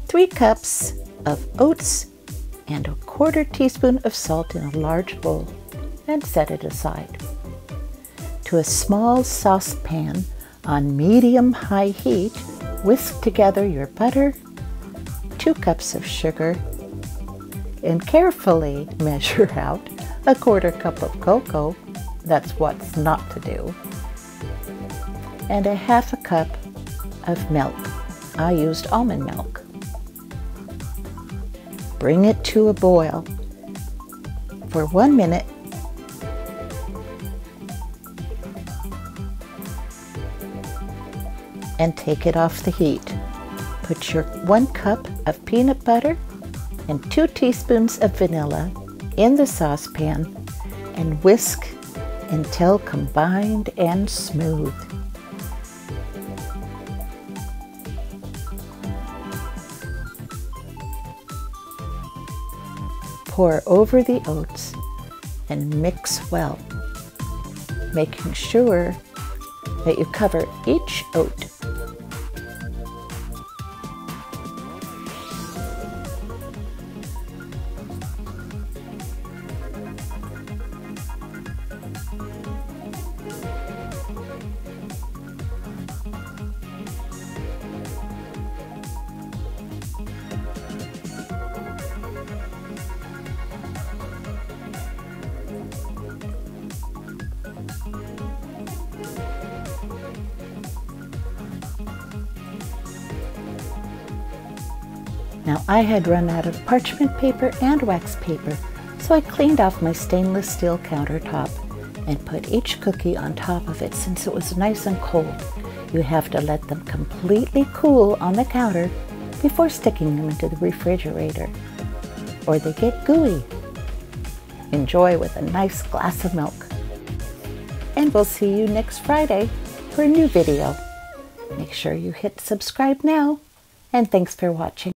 Three cups of oats and a 1/4 teaspoon of salt in a large bowl, and set it aside. To a small saucepan on medium-high heat, whisk together your butter, 2 cups of sugar, and carefully measure out a 1/4 cup of cocoa, that's what's not to do, and a 1/2 cup of milk. I used almond milk. Bring it to a boil for 1 minute. And take it off the heat. Put your 1 cup of peanut butter and 2 teaspoons of vanilla in the saucepan and whisk until combined and smooth. Pour over the oats and mix well, making sure that you cover each oat. Now I had run out of parchment paper and wax paper, so I cleaned off my stainless steel countertop and put each cookie on top of it since it was nice and cold. You have to let them completely cool on the counter before sticking them into the refrigerator, or they get gooey. Enjoy with a nice glass of milk. And we'll see you next Friday for a new video. Make sure you hit subscribe now, and thanks for watching.